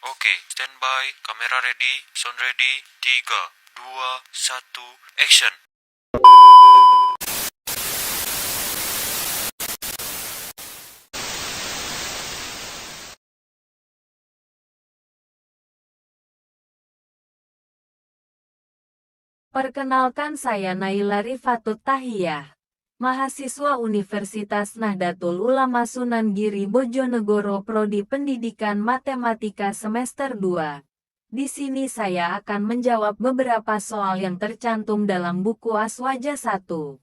Oke, standby, kamera ready, sound ready, 3, 2, 1, action. Perkenalkan, saya Naila Rifatut Tahiyah, mahasiswa Universitas Nahdlatul Ulama Sunan Giri Bojonegoro Prodi Pendidikan Matematika semester 2. Di sini saya akan menjawab beberapa soal yang tercantum dalam buku Aswaja 1. 1.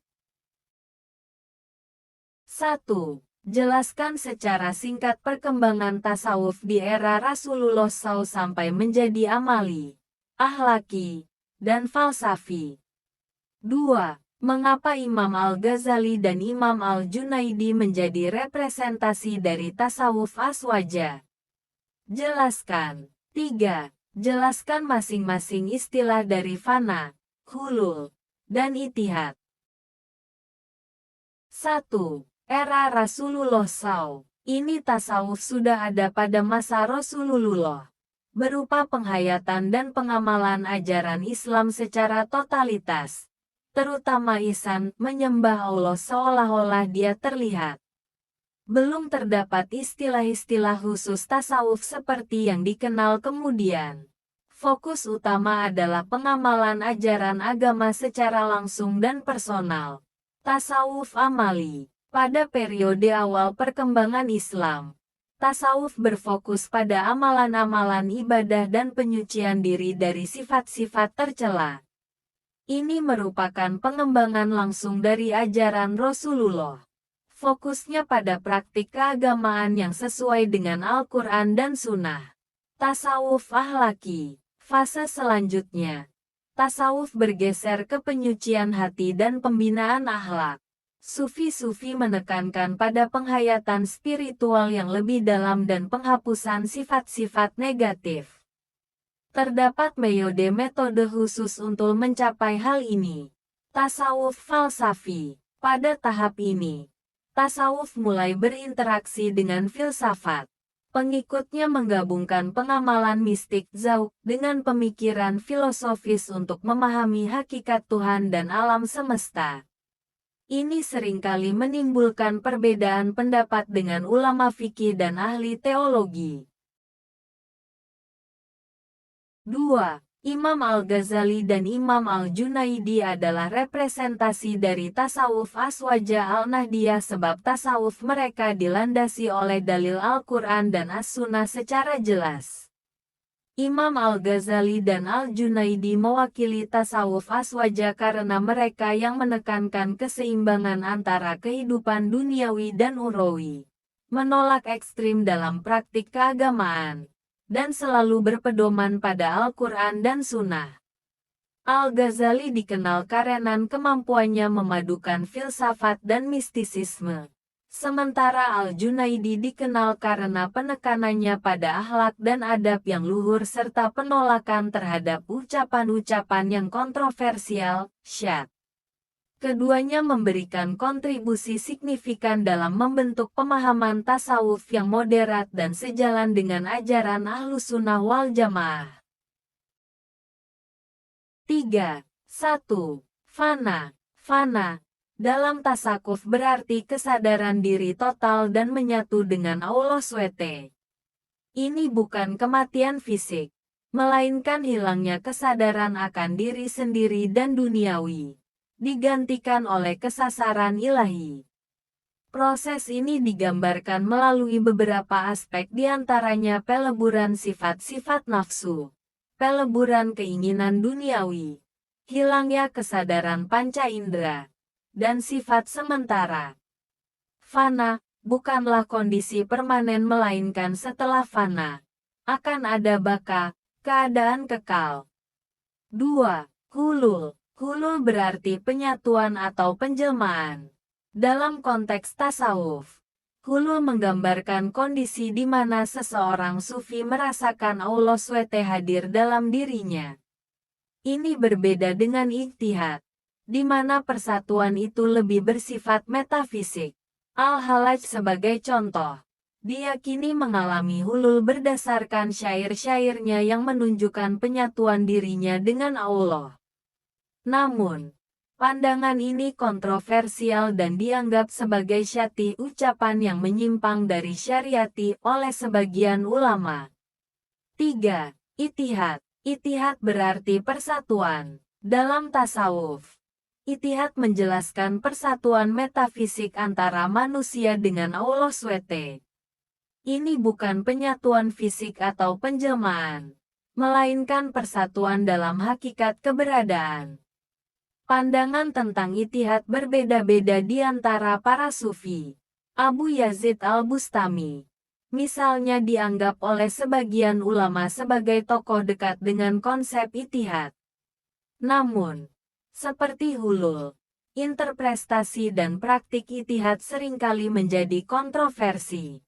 Jelaskan secara singkat perkembangan tasawuf di era Rasulullah SAW sampai menjadi amali, akhlaki, dan falsafi. 2. Mengapa Imam Al-Ghazali dan Imam Al-Junaidi menjadi representasi dari tasawuf Aswaja? Jelaskan. 3. Jelaskan masing-masing istilah dari fana, hulul, dan itihad. 1. Era Rasulullah SAW. Ini tasawuf sudah ada pada masa Rasulullah, berupa penghayatan dan pengamalan ajaran Islam secara totalitas, terutama ihsan, menyembah Allah seolah-olah Dia terlihat. Belum terdapat istilah-istilah khusus tasawuf seperti yang dikenal kemudian. Fokus utama adalah pengamalan ajaran agama secara langsung dan personal. Tasawuf amali. Pada periode awal perkembangan Islam, tasawuf berfokus pada amalan-amalan ibadah dan penyucian diri dari sifat-sifat tercela. Ini merupakan pengembangan langsung dari ajaran Rasulullah. Fokusnya pada praktik keagamaan yang sesuai dengan Al-Quran dan Sunnah. Tasawuf akhlaki. Fase selanjutnya, tasawuf bergeser ke penyucian hati dan pembinaan akhlak. Sufi-sufi menekankan pada penghayatan spiritual yang lebih dalam dan penghapusan sifat-sifat negatif. Terdapat metode khusus untuk mencapai hal ini. Tasawuf falsafi. Pada tahap ini, tasawuf mulai berinteraksi dengan filsafat. Pengikutnya menggabungkan pengamalan mistik zauq dengan pemikiran filosofis untuk memahami hakikat Tuhan dan alam semesta. Ini seringkali menimbulkan perbedaan pendapat dengan ulama fikih dan ahli teologi. 2. Imam Al-Ghazali dan Imam Al-Junaidi adalah representasi dari tasawuf Aswaja Al-Nahdiyah sebab tasawuf mereka dilandasi oleh dalil Al-Quran dan As-Sunnah secara jelas. Imam Al-Ghazali dan Al-Junaidi mewakili tasawuf Aswaja karena mereka yang menekankan keseimbangan antara kehidupan duniawi dan ukhrawi, menolak ekstrim dalam praktik keagamaan, dan selalu berpedoman pada Al-Quran dan Sunnah. Al-Ghazali dikenal karena kemampuannya memadukan filsafat dan mistisisme. Sementara Al-Junaidi dikenal karena penekanannya pada akhlak dan adab yang luhur serta penolakan terhadap ucapan-ucapan yang kontroversial, syadz. Keduanya memberikan kontribusi signifikan dalam membentuk pemahaman tasawuf yang moderat dan sejalan dengan ajaran Ahlussunnah wal Jamaah. 3. 1. Fana. Fana dalam tasawuf berarti kesadaran diri total dan menyatu dengan Allah SWT. Ini bukan kematian fisik, melainkan hilangnya kesadaran akan diri sendiri dan duniawi, digantikan oleh kesasaran ilahi. Proses ini digambarkan melalui beberapa aspek diantaranya peleburan sifat-sifat nafsu, peleburan keinginan duniawi, hilangnya kesadaran panca indera, dan sifat sementara. Fana bukanlah kondisi permanen melainkan setelah fana akan ada baka, keadaan kekal. 2. Hulul. Hulul berarti penyatuan atau penjelmaan. Dalam konteks tasawuf, hulul menggambarkan kondisi di mana seseorang sufi merasakan Allah SWT hadir dalam dirinya. Ini berbeda dengan ijtihad, di mana persatuan itu lebih bersifat metafisik. Al-Hallaj sebagai contoh, diyakini mengalami hulul berdasarkan syair-syairnya yang menunjukkan penyatuan dirinya dengan Allah. Namun, pandangan ini kontroversial dan dianggap sebagai syatih ucapan yang menyimpang dari syariati oleh sebagian ulama. 3. Itihad. Itihad berarti persatuan. Dalam tasawuf, itihad menjelaskan persatuan metafisik antara manusia dengan Allah SWT. Ini bukan penyatuan fisik atau penjelmaan, melainkan persatuan dalam hakikat keberadaan. Pandangan tentang itihad berbeda-beda di antara para sufi. Abu Yazid al-Bustami, misalnya, dianggap oleh sebagian ulama sebagai tokoh dekat dengan konsep itihad. Namun, seperti hulul, interpretasi dan praktik itihad seringkali menjadi kontroversi.